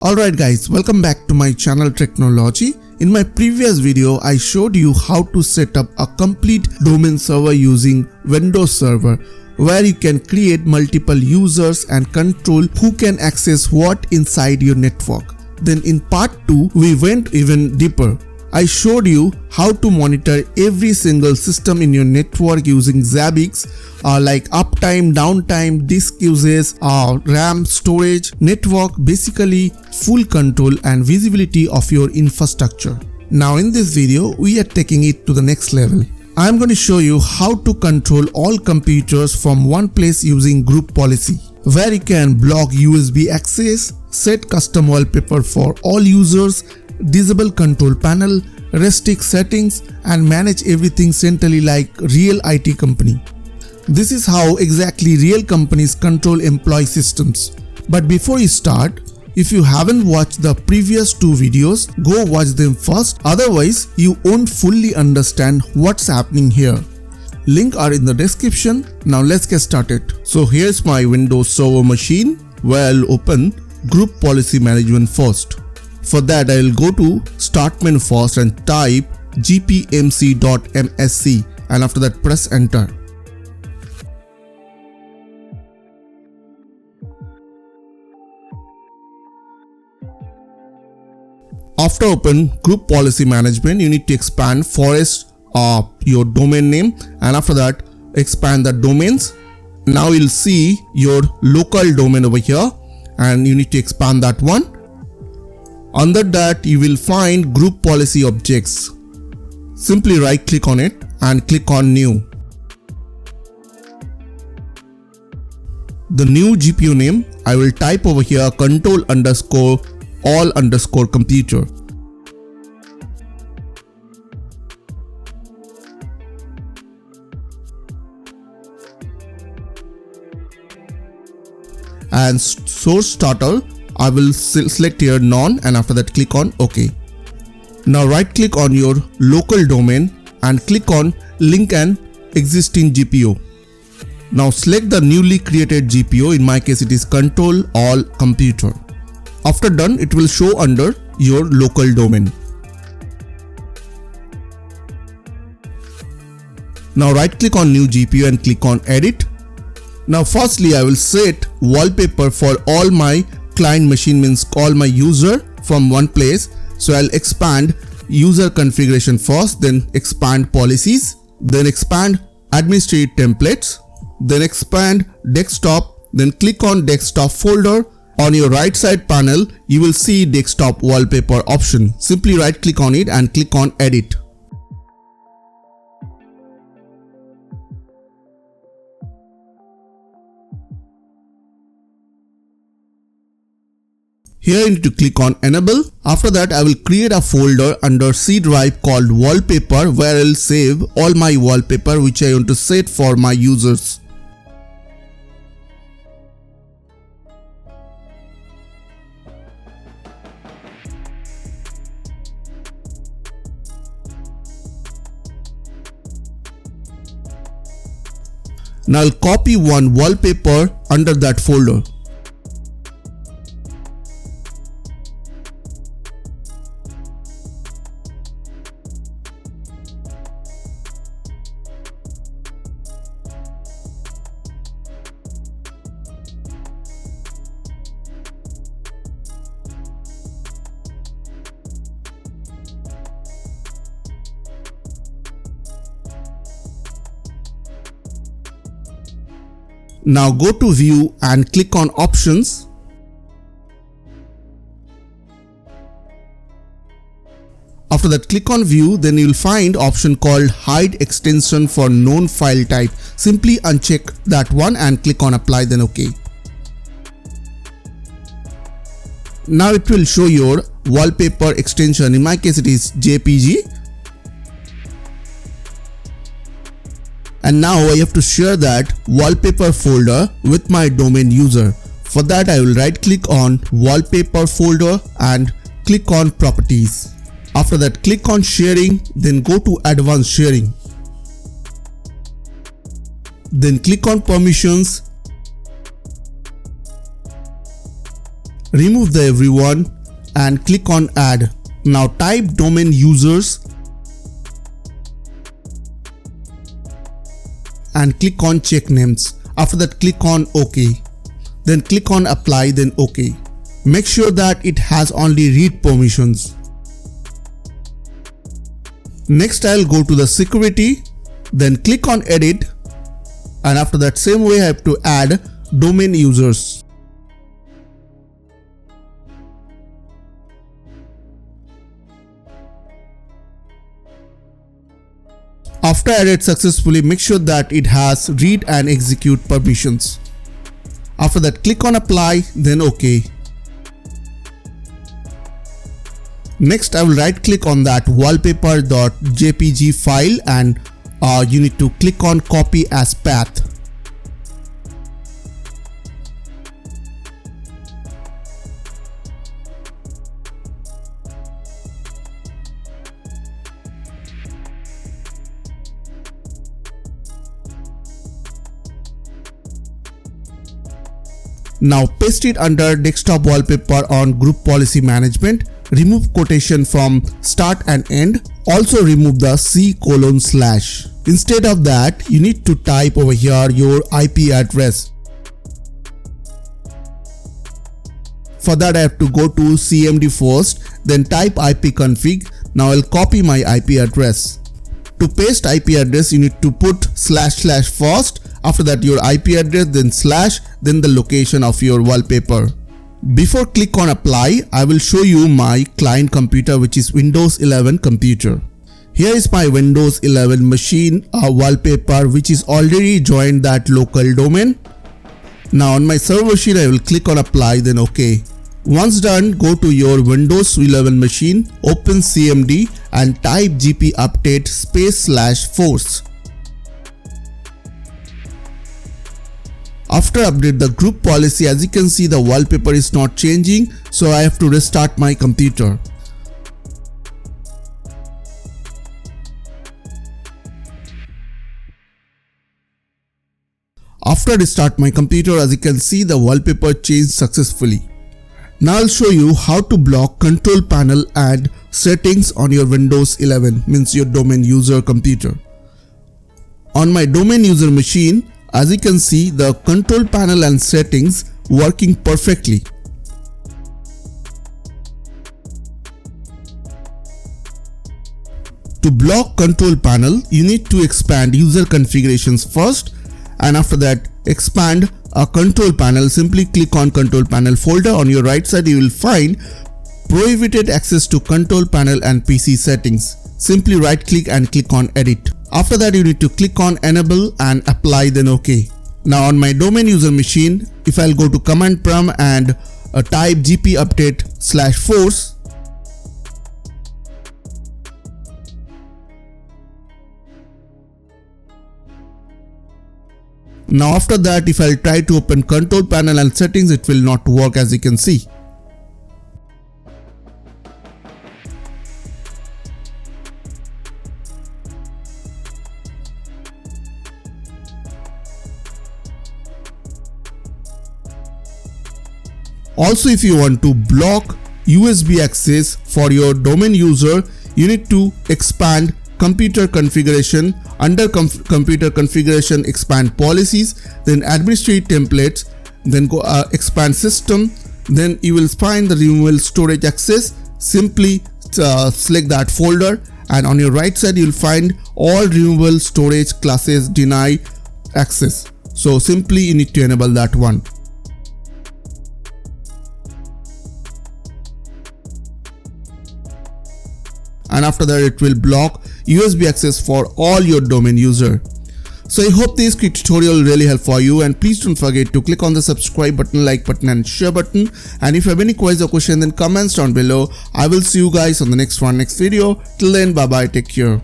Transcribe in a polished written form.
Alright guys, welcome back to my channel Technology. In my previous video, I showed you how to set up a complete domain server using Windows Server, where you can create multiple users and control who can access what inside your network. Then in part 2, we went even deeper. I showed you how to monitor every single system in your network using Zabbix, like uptime, downtime, disk usage, RAM, storage, network, basically full control and visibility of your infrastructure. Now in this video, we are taking it to the next level. I am going to show you how to control all computers from one place using group policy, where you can block USB access, set custom wallpaper for all users, disable control panel, restrict settings, and manage everything centrally like real IT company. This is how exactly real companies control employee systems. But before you start, if you haven't watched the previous two videos, go watch them first, otherwise you won't fully understand what's happening here. Links are in the description. Now let's get started. So here's my Windows Server machine, where I'll open Group Policy Management first. For that, I will go to Start menu first and type gpmc.msc, and after that press enter. After open Group Policy Management, you need to expand forest your domain name, and after that expand the domains. Now you'll see your local domain over here, and you need to expand that one. Under that, you will find Group Policy Objects. Simply right click on it and click on New. The new GPU name, I will type over here control_all_computer. And source starter, I will select here none, and after that click on OK. Now right click on your local domain and click on link an existing GPO. Now select the newly created GPO, in my case it is control all computer. After done, it will show under your local domain. Now right click on new GPO and click on edit. Now firstly, I will set wallpaper for all my client machine, means all my user from one place. So I'll expand user configuration first, then expand policies, then expand administrative templates, then expand desktop, then click on desktop folder. On your right side panel, you will see desktop wallpaper option. Simply right click on it and click on edit. Here you need to click on enable. After that, I will create a folder under C drive called wallpaper, where I will save all my wallpaper which I want to set for my users. Now I'll copy one wallpaper under that folder. Now go to view and click on options. After that, click on view, then you will find option called hide extension for known file type. Simply uncheck that one and click on apply, then OK. Now it will show your wallpaper extension. In my case it is JPG. And now I have to share that wallpaper folder with my domain user. For that, I will right click on wallpaper folder and click on properties. After that, click on sharing, then go to advanced sharing. Then click on permissions remove the everyone and click on add. Now type domain users and click on check names. After that, click on OK. Then click on apply, then OK. Make sure that it has only read permissions. Next, I'll go to the security, then click on edit, and after that same way I have to add domain users. After added successfully, make sure that it has read and execute permissions. After that, click on apply, then OK. Next, I will right click on that wallpaper.jpg file and you need to click on copy as path. Now paste it under desktop wallpaper on group policy management. Remove quotation from start and end. Also remove the C:/. Instead of that, you need to type over here your IP address. For that, I have to go to CMD first, then type ipconfig. Now I'll copy my IP address. To paste IP address, you need to put // first. After that, your IP address, then /, then the location of your wallpaper. Before click on apply, I will show you my client computer, which is Windows 11 computer. Here is my Windows 11 machine, a wallpaper which is already joined that local domain. Now on my server machine, I will click on apply, then OK. Once done, go to your Windows 11 machine, open CMD and type gpupdate /force. After update the group policy, as you can see, the wallpaper is not changing, so I have to restart my computer. After restart my computer, as you can see, the wallpaper changed successfully. Now I'll show you how to block control panel and settings on your Windows 11, means your domain user computer. On my domain user machine, as you can see, the control panel and settings working perfectly. To block control panel, you need to expand user configurations first, and after that expand a control panel. Simply click on control panel folder. On your right side, you will find prohibited access to control panel and PC settings. Simply right click and click on edit. After that, you need to click on enable and apply, then OK. Now on my domain user machine, if I'll go to command prompt and type gpupdate /force, now after that, if I'll try to open control panel and settings, it will not work, as you can see. Also, if you want to block USB access for your domain user, you need to expand computer configuration. Under computer configuration, expand policies, then administrative templates, then go expand system, then you will find the removable storage access. Simply select that folder, and on your right side you will find all removable storage classes deny access. So simply you need to enable that one. And after that, it will block USB access for all your domain user. So I hope this quick tutorial really helped for you, and please don't forget to click on the subscribe button, like button and share button. And if you have any queries or question, then comments down below. I will see you guys on the next video. Till then, bye bye, take care.